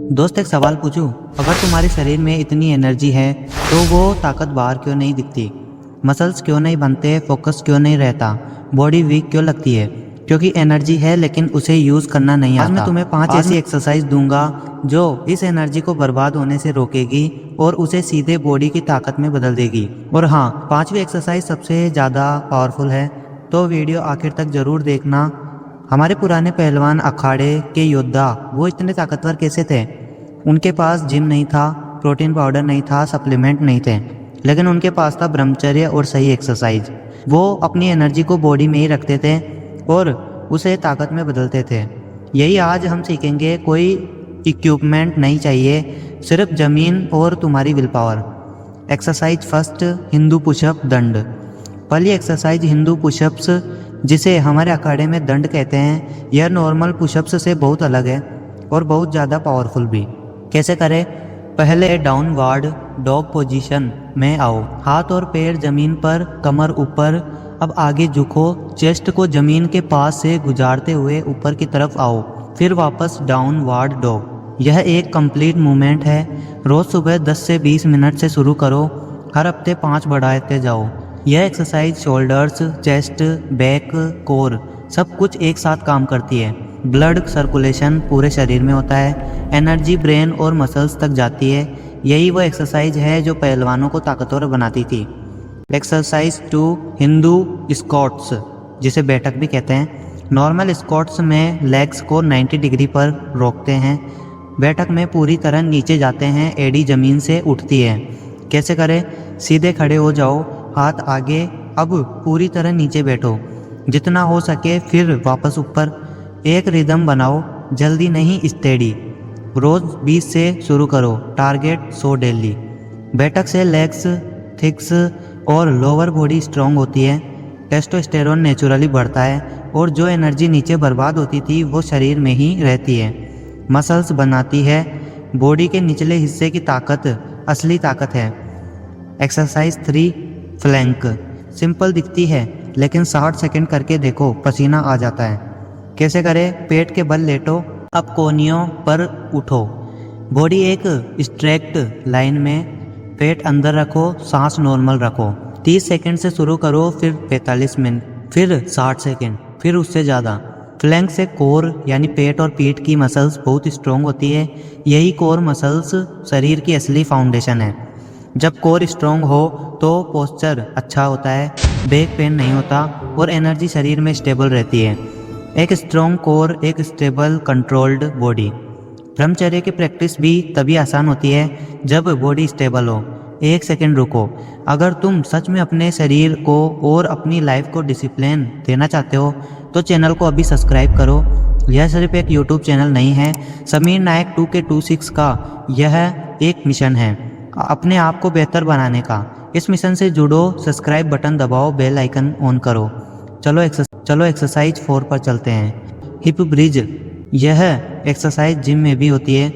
दोस्त एक सवाल पूछूं, अगर तुम्हारे शरीर में इतनी एनर्जी है तो वो ताकत बाहर क्यों नहीं दिखती? मसल्स क्यों नहीं बनते? फोकस क्यों नहीं रहता? बॉडी वीक क्यों लगती है? क्योंकि एनर्जी है लेकिन उसे यूज़ करना नहीं आता। आज मैं तुम्हें 5 ऐसी एक्सरसाइज दूंगा जो इस एनर्जी को बर्बाद होने से रोकेगी और उसे सीधे बॉडी की ताकत में बदल देगी। और हाँ, 5वीं एक्सरसाइज सबसे ज़्यादा पावरफुल है, तो वीडियो आखिर तक ज़रूर देखना। हमारे पुराने पहलवान अखाड़े के योद्धा वो इतने ताकतवर कैसे थे? उनके पास जिम नहीं था, प्रोटीन पाउडर नहीं था, सप्लीमेंट नहीं थे, लेकिन उनके पास था ब्रह्मचर्य और सही एक्सरसाइज। वो अपनी एनर्जी को बॉडी में ही रखते थे और उसे ताकत में बदलते थे। यही आज हम सीखेंगे। कोई इक्विपमेंट नहीं चाहिए, सिर्फ ज़मीन और तुम्हारी will power. Exercise first, Hindu pushup दंड। पहली एक्सरसाइज हिंदू पुशअप्स, जिसे हमारे अखाड़े में दंड कहते हैं। यह नॉर्मल पुशअप्स से बहुत अलग है और बहुत ज़्यादा पावरफुल भी। कैसे करें? पहले डाउनवर्ड डॉग पोजीशन में आओ, हाथ और पैर जमीन पर, कमर ऊपर। अब आगे झुको, चेस्ट को जमीन के पास से गुजारते हुए ऊपर की तरफ आओ, फिर वापस डाउनवर्ड डॉग। यह एक कंप्लीट मूवमेंट है। रोज़ सुबह 10 से 20 मिनट से शुरू करो, हर हफ्ते 5 बढ़ाते जाओ। यह exercise shoulders, chest, back, core सब कुछ एक साथ काम करती है। ब्लड सर्कुलेशन पूरे शरीर में होता है, एनर्जी ब्रेन और मसल्स तक जाती है। यही वो एक्सरसाइज है जो पहलवानों को ताकतवर बनाती थी। एक्सरसाइज 2, हिंदू स्क्वाट्स, जिसे बैठक भी कहते हैं। नॉर्मल स्क्वाट्स में लेग्स को 90 डिग्री पर रोकते हैं। बैठक में पूरी तरह नीचे जाते हैं, एड़ी जमीन से उठती है। कैसे करें? सीधे खड़े हो जाओ, हाथ आगे। अब पूरी तरह नीचे बैठो, जितना हो सके, फिर वापस ऊपर। एक रिदम बनाओ, जल्दी नहीं, स्टेडी। रोज़ 20 से शुरू करो, टारगेट 100 डेली। बैठक से लेग्स, थिक्स और लोअर बॉडी स्ट्रांग होती है। टेस्टोस्टेरोन नेचुरली बढ़ता है और जो एनर्जी नीचे बर्बाद होती थी वो शरीर में ही रहती है। मसल्स बनाती है। बॉडी के निचले हिस्से की ताकत असली ताकत है। Exercise 3, flank. सिंपल दिखती है लेकिन 60 सेकंड करके देखो, पसीना आ जाता है। कैसे करें? पेट के बल लेटो, अब कोहनियों पर उठो। बॉडी एक स्ट्रेक्ट लाइन में, पेट अंदर रखो, सांस नॉर्मल रखो। 30 सेकंड से शुरू करो, फिर 45 मिनट, फिर 60 सेकंड, फिर उससे ज़्यादा। फ्लैंक से कोर यानी पेट और पीठ की मसल्स बहुत स्ट्रॉन्ग होती है। यही कोर मसल्स शरीर की असली फाउंडेशन है। जब कोर स्ट्रॉन्ग हो तो पोस्चर अच्छा होता है, बैक पेन नहीं होता और एनर्जी शरीर में स्टेबल रहती है। एक स्ट्रॉन्ग कोर, एक स्टेबल कंट्रोल्ड बॉडी। ब्रह्मचर्य की प्रैक्टिस भी तभी आसान होती है जब बॉडी स्टेबल हो। 1 सेकंड रुको। अगर तुम सच में अपने शरीर को और अपनी लाइफ को डिसिप्लिन देना चाहते हो तो चैनल को अभी सब्सक्राइब करो। यह सिर्फ एक यूट्यूब चैनल नहीं है, समीर नायक 2K26 का यह एक मिशन है, अपने आप को बेहतर बनाने का। इस मिशन से जुड़ो, सब्सक्राइब बटन दबाओ, बेल आइकन ऑन करो। चलो एक्सरसाइज 4 पर चलते हैं। Hip bridge. यह एक्सरसाइज जिम में भी होती है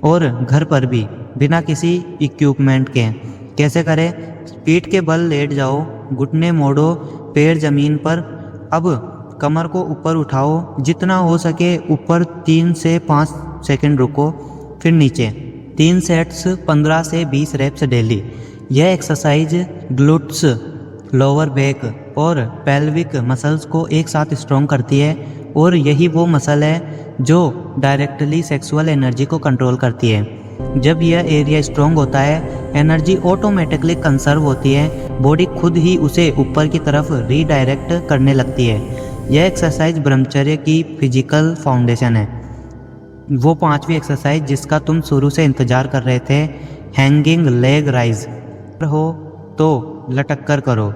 और घर पर भी, बिना किसी इक्विपमेंट के। कैसे करें? पीठ के बल लेट जाओ, घुटने मोड़ो, पैर जमीन पर। अब कमर को ऊपर उठाओ, जितना हो सके ऊपर। 3 से 5 सेकंड रुको, फिर नीचे। 3 सेट्स, 15 से 20 रेप्स डेली। यह एक्सरसाइज ग्लूट्स, लोअर बैक और पेल्विक मसल्स को एक साथ स्ट्रॉन्ग करती है और यही वो मसल है जो डायरेक्टली सेक्सुअल एनर्जी को कंट्रोल करती है। जब यह एरिया स्ट्रॉन्ग होता है, एनर्जी ऑटोमेटिकली कंसर्व होती है, बॉडी खुद ही उसे ऊपर की तरफ रीडायरेक्ट करने लगती है। यह एक्सरसाइज ब्रह्मचर्य की फिजिकल फाउंडेशन है। वो 5वीं एक्सरसाइज जिसका तुम शुरू से इंतजार कर रहे थे, हैंगिंग लेग राइज। हो तो लटक कर करो,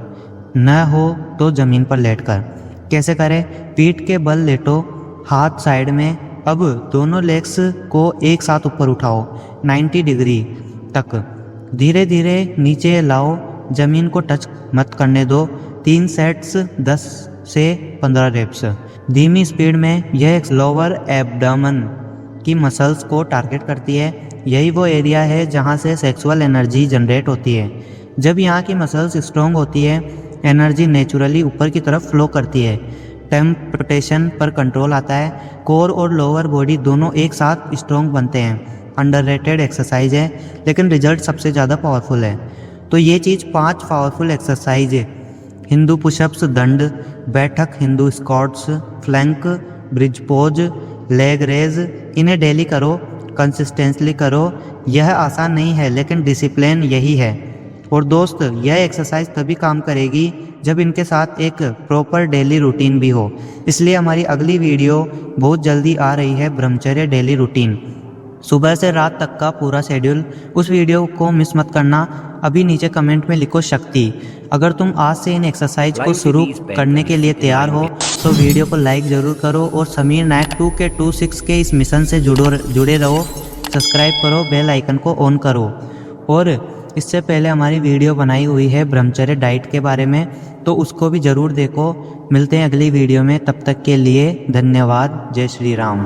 न हो तो जमीन पर लेटकर। कैसे करें? पीठ के बल लेटो, हाथ साइड में। अब दोनों लेग्स को एक साथ ऊपर उठाओ, 90 डिग्री तक। धीरे धीरे नीचे लाओ, जमीन को टच मत करने दो। 3 सेट्स, 10 से 15 रेप्स। धीमी स्पीड में। यह लोअर एब्डोमेन की मसल्स को टारगेट करती है। यही वो एरिया है जहां से सेक्सुअल एनर्जी जनरेट होती है। जब यहाँ की मसल्स स्ट्रॉन्ग होती है, एनर्जी नेचुरली ऊपर की तरफ फ्लो करती है। टेम्पटेशन पर कंट्रोल आता है। कोर और लोअर बॉडी दोनों एक साथ स्ट्रॉन्ग बनते हैं। अंडररेटेड एक्सरसाइज है, लेकिन रिजल्ट सबसे ज़्यादा पावरफुल है। तो ये चीज़ 5 पावरफुल एक्सरसाइज है, हिंदू पुशअप्स दंड, बैठक Hindu squats, plank, bridge pose, leg raise, इन्हें डेली करो, कंसिस्टेंटली करो। यह आसान नहीं है लेकिन डिसिप्लिन यही है। और दोस्त, यह एक्सरसाइज तभी काम करेगी जब इनके साथ एक प्रॉपर डेली रूटीन भी हो। इसलिए हमारी अगली वीडियो बहुत जल्दी आ रही है, ब्रह्मचर्य डेली रूटीन, सुबह से रात तक का पूरा शेड्यूल। उस वीडियो को मिस मत करना। अभी नीचे कमेंट में लिखो शक्ति। अगर तुम आज से इन एक्सरसाइज को शुरू करने के लिए तैयार हो तो वीडियो को लाइक ज़रूर करो और समीर नायक 2K26 के इस मिशन से जुड़े रहो। सब्सक्राइब करो, बेल आइकन को ऑन करो। और इससे पहले हमारी वीडियो बनाई हुई है ब्रह्मचर्य डाइट के बारे में, तो उसको भी ज़रूर देखो। मिलते हैं अगली वीडियो में, तब तक के लिए धन्यवाद। जय श्री राम।